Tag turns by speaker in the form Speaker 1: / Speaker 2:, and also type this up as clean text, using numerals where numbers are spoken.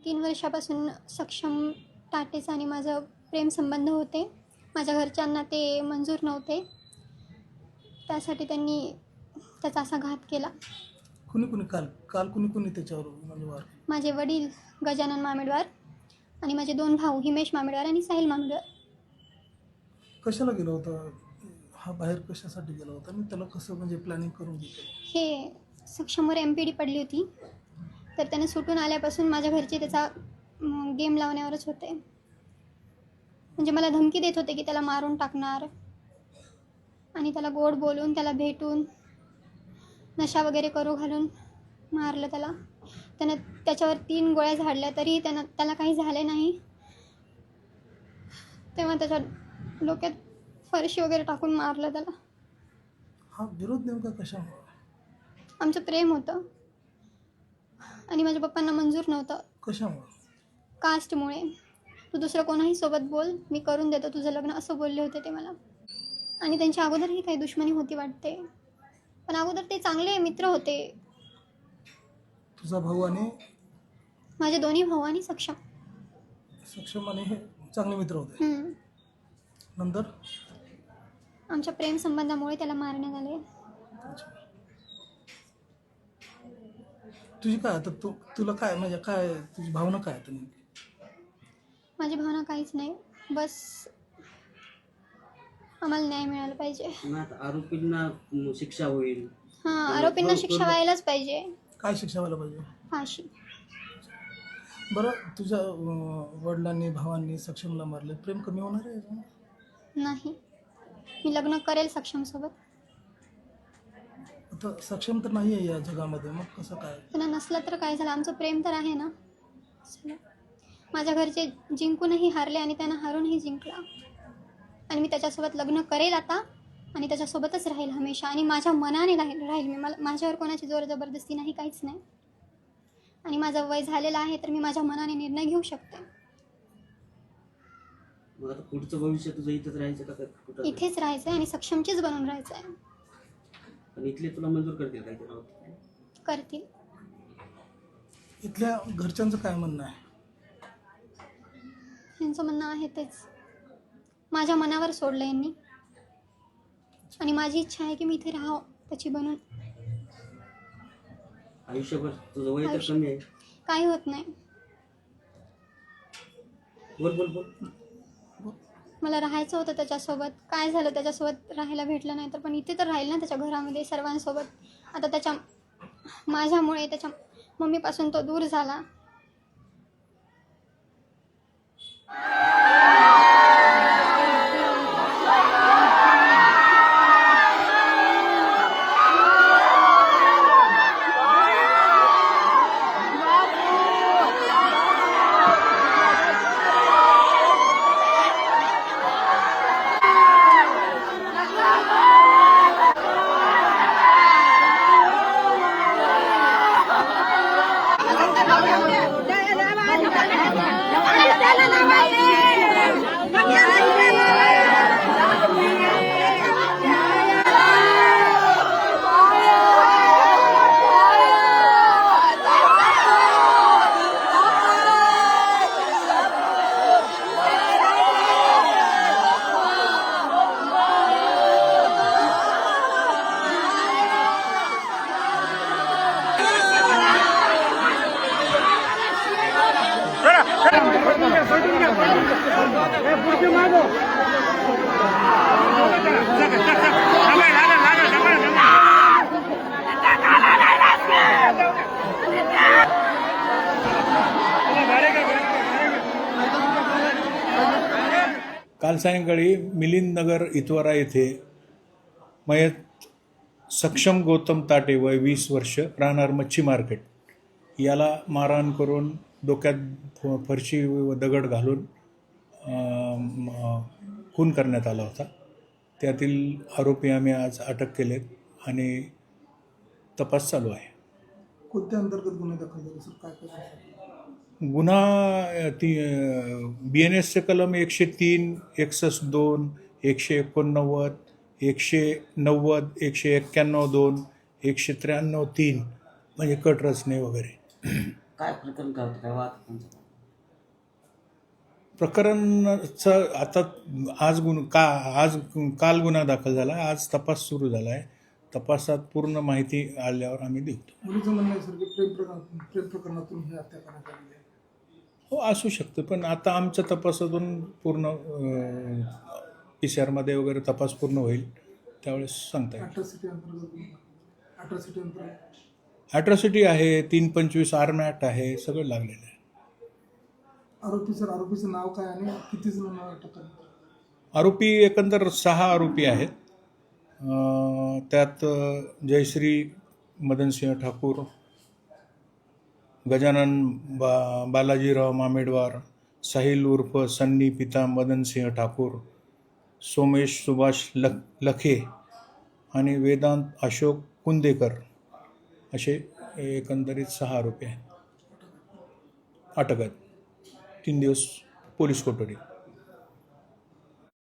Speaker 1: 3 वर्षापासून सक्षम टाटेचा आणि माझं प्रेमसंबंध होते. माझ्या घरच्यांना ते मंजूर नव्हते. त्यासाठी त्यांनी त्याचा असा घात केला.
Speaker 2: कुणी काल काल कुणी त्याच्यावर म्हणजे वार?
Speaker 1: माझे वडील गजानन मामेडवार आणि माझे 2 भाऊ हिमेश मामेडवार आणि साहिल मामेडवार.
Speaker 2: कशाला गेला होता हा बाहेर, कशासाठी गेला होता आणि त्याला कसं म्हणजे प्लॅनिंग करून घेतलं?
Speaker 1: हे सक्षमवर MPD पडली होती, तर त्याने सुटून आल्यापासून माझ्या घरचे त्याचा गेम लावण्यावरच होते. म्हणजे मला धमकी देत होते की त्याला मारून टाकणार आणि त्याला गोड बोलून त्याला भेटून नशा वगैरे करू घालून मारलं त्याला. त्यानं त्याच्यावर 3 गोळ्या झाडल्या तरी त्याला काही झाले नाही. तेव्हा त्याच्या डोक्यात फरशी वगैरे टाकून मारलं त्याला.
Speaker 2: हा विरोध नेमका कशामुळे?
Speaker 1: आमचं प्रेम होतं आणि माझ्या पप्पांना मंजूर नव्हतं.
Speaker 2: कशामुळे?
Speaker 1: कास्टमुळे. तू दुसरं कोणाही सोबत बोल, मी करून देतो तुझं लग्न, असं बोलले होते ते मला. आणि त्यांच्या अगोदरही काही दुश्मनी होती वाटते, पण अगोदर ते चांगले मित्र होते.
Speaker 2: तुझा भाऊ आणि
Speaker 1: माझे 2 भाऊ आणि सक्षम
Speaker 2: आणि हे चांगले मित्र होते. नंतर
Speaker 1: आमच्या प्रेमसंबंधामुळे त्याला मारण्यात आले.
Speaker 2: तुझी काय आता तुला काय म्हणजे काय तुझी भावना काय आता नेमकी?
Speaker 1: माझी भावना काहीच नाही, बस आम्हाला न्याय मिळाला पाहिजे.
Speaker 3: आरोपींना शिक्षा होईल.
Speaker 1: आरोपींना शिक्षा व्हायलाच पाहिजे.
Speaker 2: काय शिक्षा व्हायला पाहिजे?
Speaker 1: फाशी.
Speaker 2: बरं, तुझ्या वडिलांनी भावांनी सक्षमला मारले, प्रेम कमी होणार आहे?
Speaker 1: नाही, मी लग्न करेल सक्षमसोबत.
Speaker 2: आता सक्षम तर नाही आहे या जगामध्ये, मग कसं काय?
Speaker 1: त्यांना नसलं तर काय झालं, आमचं प्रेम तर आहे ना. माझ्या घरचे जिंकूनही हारले आणि त्यांना हारूनही जिंकला. आणि मी त्याच्यासोबत लग्न करेल आता आणि त्याच्यासोबतच राहील हमेशा. आणि माझ्या मनाने राहील मी. माझ्यावर कोणाची जोर जबरदस्ती नाही, काहीच नाही. आणि माझं वय झालेलं आहे तर मी माझ्या मनाने निर्णय घेऊ शकते.
Speaker 3: मग आता पुढचं भविष्य तुझं इथेच राहायचं का कुठं?
Speaker 1: इथेच राहायचं आहे आणि सक्षमचीच बनून राहायचं आहे.
Speaker 3: पण इथले तुला मंजूर करतील काय?
Speaker 1: करतील.
Speaker 2: इथल्या घरच्यांचं काय म्हणणं आहे?
Speaker 1: यांचं म्हणणं आहे तेच, माझ्या मनावर सोडलं यांनी. आणि माझी इच्छा आहे की मी इथे राहावं त्याची बनून.
Speaker 3: आयुष्यभर तुझं वय तर कमी आहे.
Speaker 1: काही होत नाही.
Speaker 3: बोल.
Speaker 1: मला राहायचं होतं त्याच्यासोबत. काय झालं, त्याच्यासोबत राहायला भेटलं नाही तर पण इथे तर राहील ना त्याच्या घरामध्ये सर्वांसोबत. आता माझ्यामुळे त्याच्या मम्मीपासून तो दूर झाला.
Speaker 4: काल सायंकाळी मिलिंद नगर इतवारा येथे मयत सक्षम गौतम ताटे वय 20 वर्ष राहणार मच्छी मार्केट याला मारहाण करून डोक्यात फरशी व दगड घालून खून करण्यात आला होता. त्यातील आरोपी आम्ही आज अटक केलेत आणि तपास चालू आहे.
Speaker 2: कोणत्या अंतर्गत गुन्हे दाखल झाले सर? काय
Speaker 4: गुन्हा BNSचे कलम 103, 162, 189, 190, 191(2), 193(3) म्हणजे कट रचणे वगैरे.
Speaker 3: काय प्रकरण काय होतं, काय वाद?
Speaker 4: प्रकरणाचं आता काल गुन्हा दाखल झाला, आज तपास सुरू झाला आहे. तपासात पूर्ण माहिती आल्यावर आम्ही देऊ.
Speaker 2: मुलीचं म्हणणं आहे सर की प्रेम प्रकरणातून ही हत्या करण्यात आलेली आहे.
Speaker 4: हो, असू शकतं, पण आता आमच्या तपासातून पूर्ण PCR मध्ये वगैरे तपास पूर्ण होईल, त्यावेळेस सांगता येईल.
Speaker 2: अट्रॉसिटी अंतर्गत
Speaker 4: ॲट्रॉसिटी आहे, 325 आर्म ॲक्ट आहे, सगळं लागलेलं आहे.
Speaker 2: आरोपीचं नाव काय आणि किती जणांना अटक करण्यात आली?
Speaker 4: आरोपी एकंदर 6 आरोपी आहेत. त्यात जयश्री मदनसिंह ठाकूर, गजानन बालाजीराव मामेडवार, साहिल उर्फ सन्नी पिता मदनसिंह ठाकूर, सोमेश सुभाष लखे आणि वेदांत अशोक कुंदेकर असे एकंदरीत 6 आरोपी आहेत. अटक आहेत. 3 दिवस पोलीस कोठडी.